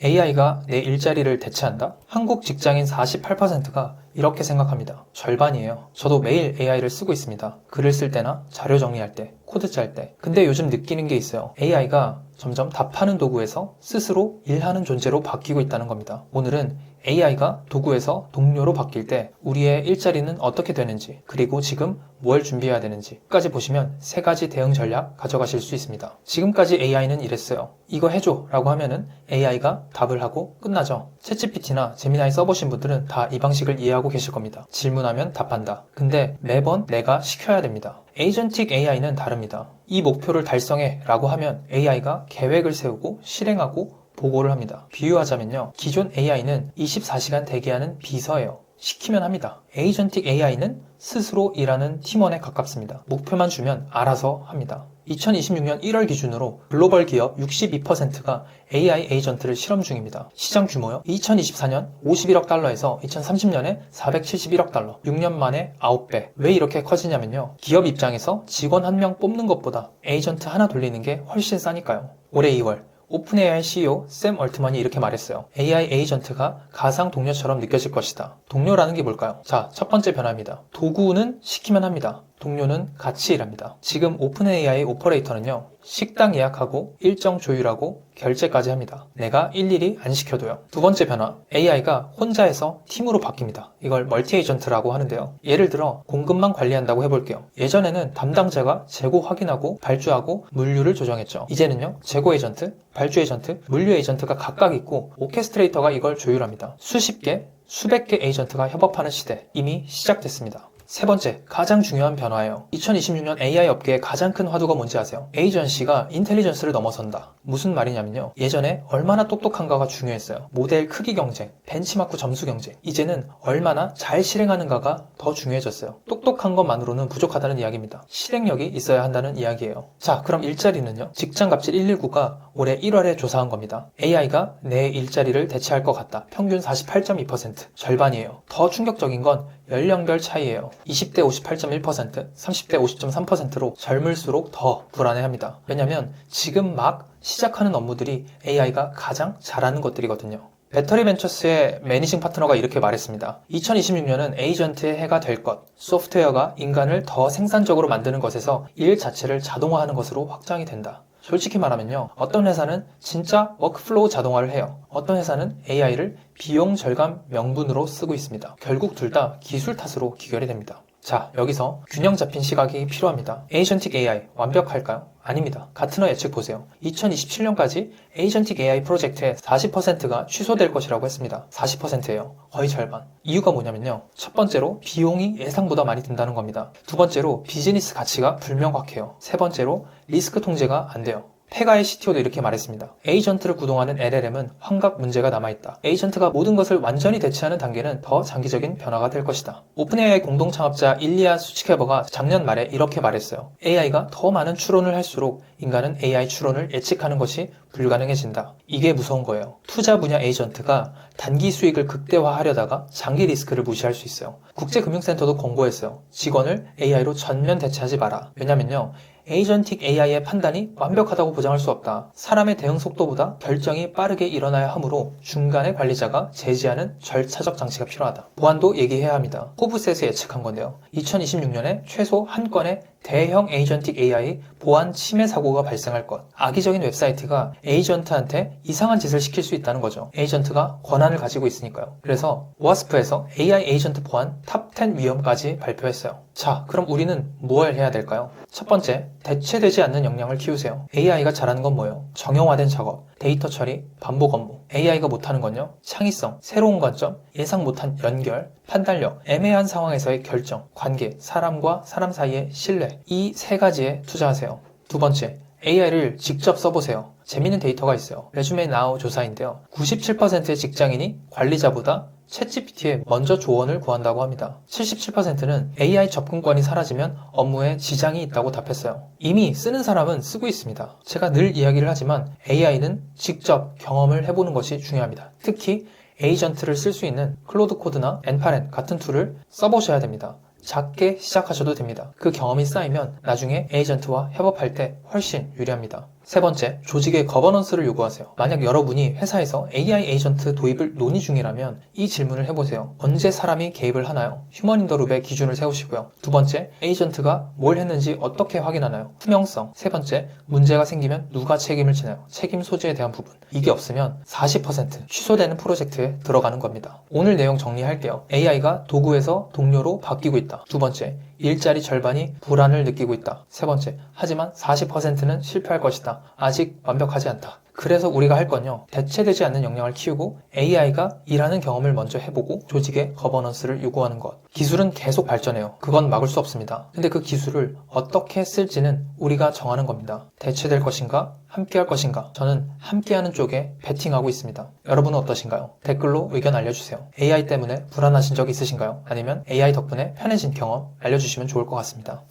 AI가 내 일자리를 대체한다? 한국 직장인 48%가 이렇게 생각합니다. 절반이에요. 저도 매일 AI를 쓰고 있습니다. 글을 쓸 때나 자료 정리할 때, 코드 짤 때. 근데 요즘 느끼는 게 있어요. AI가 점점 답하는 도구에서 스스로 일하는 존재로 바뀌고 있다는 겁니다. 오늘은 AI가 도구에서 동료로 바뀔 때 우리의 일자리는 어떻게 되는지, 그리고 지금 뭘 준비해야 되는지 까지 보시면 3가지 대응 전략 가져가실 수 있습니다. 지금까지 AI는 이랬어요. 이거 해줘 라고 하면은 AI가 답을 하고 끝나죠. 챗GPT나 제미나이 써보신 분들은 다 이 방식을 이해하고 계실 겁니다. 질문하면 답한다. 근데 매번 내가 시켜야 됩니다. 에이전틱 AI는 다릅니다. 이 목표를 달성해 라고 하면 AI가 계획을 세우고 실행하고 보고를 합니다. 비유하자면요. 기존 AI는 24시간 대기하는 비서예요. 시키면 합니다. 에이전틱 AI는 스스로 일하는 팀원에 가깝습니다. 목표만 주면 알아서 합니다. 2026년 1월 기준으로 글로벌 기업 62%가 AI 에이전트를 실험 중입니다. 시장 규모요. 2024년 51억 달러에서 2030년에 471억 달러. 6년 만에 9배. 왜 이렇게 커지냐면요. 기업 입장에서 직원 1명 뽑는 것보다 에이전트 하나 돌리는 게 훨씬 싸니까요. 올해 2월 오픈AI CEO 샘 얼트먼이 이렇게 말했어요. AI 에이전트가 가상 동료처럼 느껴질 것이다. 동료라는 게 뭘까요? 자, 첫 번째 변화입니다. 도구는 시키면 합니다. 동료는 같이 일합니다. 지금 오픈AI 오퍼레이터는요. 식당 예약하고 일정 조율하고 결제까지 합니다. 내가 일일이 안 시켜도요. 두 번째 변화, AI가 혼자해서 팀으로 바뀝니다. 이걸 멀티 에이전트라고 하는데요. 예를 들어 공급망 관리한다고 해볼게요. 예전에는 담당자가 재고 확인하고 발주하고 물류를 조정했죠. 이제는요. 재고 에이전트, 발주 에이전트, 물류 에이전트가 각각 있고 오케스트레이터가 이걸 조율합니다. 수십 개, 수백 개 에이전트가 협업하는 시대 이미 시작됐습니다. 세 번째, 가장 중요한 변화예요. 2026년 AI 업계의 가장 큰 화두가 뭔지 아세요? 에이전시가 인텔리전스를 넘어선다. 무슨 말이냐면요. 예전에 얼마나 똑똑한가가 중요했어요. 모델 크기 경쟁, 벤치마크 점수 경쟁. 이제는 얼마나 잘 실행하는가가 더 중요해졌어요. 똑똑한 것만으로는 부족하다는 이야기입니다. 실행력이 있어야 한다는 이야기예요. 자, 그럼 일자리는요? 직장갑질 119가 올해 1월에 조사한 겁니다. AI가 내 일자리를 대체할 것 같다. 평균 48.2%. 절반이에요. 더 충격적인 건 연령별 차이예요. 20대 58.1%, 30대 50.3%로 젊을수록 더 불안해합니다. 왜냐면 지금 막 시작하는 업무들이 AI가 가장 잘하는 것들이거든요. 배터리 벤처스의 매니징 파트너가 이렇게 말했습니다. 2026년은 에이전트의 해가 될 것, 소프트웨어가 인간을 더 생산적으로 만드는 것에서 일 자체를 자동화하는 것으로 확장이 된다. 솔직히 말하면요. 어떤 회사는 진짜 워크플로우 자동화를 해요. 어떤 회사는 AI를 비용 절감 명분으로 쓰고 있습니다. 결국 둘 다 기술 탓으로 귀결이 됩니다. 자, 여기서 균형 잡힌 시각이 필요합니다. 에이전틱 AI 완벽할까요? 아닙니다. 가트너 예측 보세요. 2027년까지 에이전틱 AI 프로젝트의 40%가 취소될 것이라고 했습니다. 40%예요. 거의 절반. 이유가 뭐냐면요. 첫 번째로 비용이 예상보다 많이 든다는 겁니다. 두 번째로 비즈니스 가치가 불명확해요. 세 번째로 리스크 통제가 안 돼요. 페가의 CTO도 이렇게 말했습니다. 에이전트를 구동하는 LLM은 환각 문제가 남아있다. 에이전트가 모든 것을 완전히 대체하는 단계는 더 장기적인 변화가 될 것이다. 오픈AI 공동 창업자 일리아 수치케버가 작년 말에 이렇게 말했어요. AI가 더 많은 추론을 할수록 인간은 AI 추론을 예측하는 것이 불가능해진다. 이게 무서운 거예요. 투자 분야 에이전트가 단기 수익을 극대화하려다가 장기 리스크를 무시할 수 있어요. 국제금융센터도 권고했어요. 직원을 AI로 전면 대체하지 마라. 왜냐면요. 에이전틱 AI의 판단이 완벽하다고 보장할 수 없다. 사람의 대응 속도보다 결정이 빠르게 일어나야 하므로 중간에 관리자가 제지하는 절차적 장치가 필요하다. 보안도 얘기해야 합니다. 포브스에서 예측한 건데요. 2026년에 최소 한 건의 대형 에이전틱 AI 보안 침해 사고가 발생할 것. 악의적인 웹사이트가 에이전트한테 이상한 짓을 시킬 수 있다는 거죠. 에이전트가 권한을 가지고 있으니까요. 그래서 와스프에서 AI 에이전트 보안 탑 10 위험까지 발표했어요. 자, 그럼 우리는 뭘 해야 될까요? 첫 번째, 대체되지 않는 역량을 키우세요. AI가 잘하는 건 뭐예요? 정형화된 작업, 데이터 처리, 반복 업무. AI가 못하는 건요? 창의성, 새로운 관점, 예상 못한 연결, 판단력, 애매한 상황에서의 결정, 관계, 사람과 사람 사이의 신뢰. 이 3가지에 투자하세요. 두 번째, AI를 직접 써보세요. 재미있는 데이터가 있어요. 레주메 나우 조사인데요. 97%의 직장인이 관리자보다 챗GPT에 먼저 조언을 구한다고 합니다. 77%는 AI 접근권이 사라지면 업무에 지장이 있다고 답했어요. 이미 쓰는 사람은 쓰고 있습니다. 제가 늘 이야기를 하지만 AI는 직접 경험을 해보는 것이 중요합니다. 특히 에이전트를 쓸 수 있는 클로드 코드나 엔파렌 같은 툴을 써보셔야 됩니다. 작게 시작하셔도 됩니다. 그 경험이 쌓이면 나중에 에이전트와 협업할 때 훨씬 유리합니다. 세 번째, 조직의 거버넌스를 요구하세요. 만약 여러분이 회사에서 AI 에이전트 도입을 논의 중이라면 이 질문을 해보세요. 언제 사람이 개입을 하나요? 휴먼 인 더 룹의 기준을 세우시고요. 두 번째, 에이전트가 뭘 했는지 어떻게 확인하나요? 투명성. 세 번째, 문제가 생기면 누가 책임을 지나요? 책임 소재에 대한 부분. 이게 없으면 40% 취소되는 프로젝트에 들어가는 겁니다. 오늘 내용 정리할게요. AI가 도구에서 동료로 바뀌고 있다. 두 번째, 일자리 절반이 불안을 느끼고 있다. 세 번째, 하지만 40%는 실패할 것이다. 아직 완벽하지 않다. 그래서 우리가 할 건요, 대체되지 않는 역량을 키우고 AI가 일하는 경험을 먼저 해보고 조직의 거버넌스를 요구하는 것. 기술은 계속 발전해요. 그건 막을 수 없습니다. 근데 그 기술을 어떻게 쓸지는 우리가 정하는 겁니다. 대체될 것인가? 함께 할 것인가? 저는 함께하는 쪽에 베팅하고 있습니다. 여러분은 어떠신가요? 댓글로 의견 알려주세요. AI 때문에 불안하신 적 있으신가요? 아니면 AI 덕분에 편해진 경험 알려주시면 좋을 것 같습니다.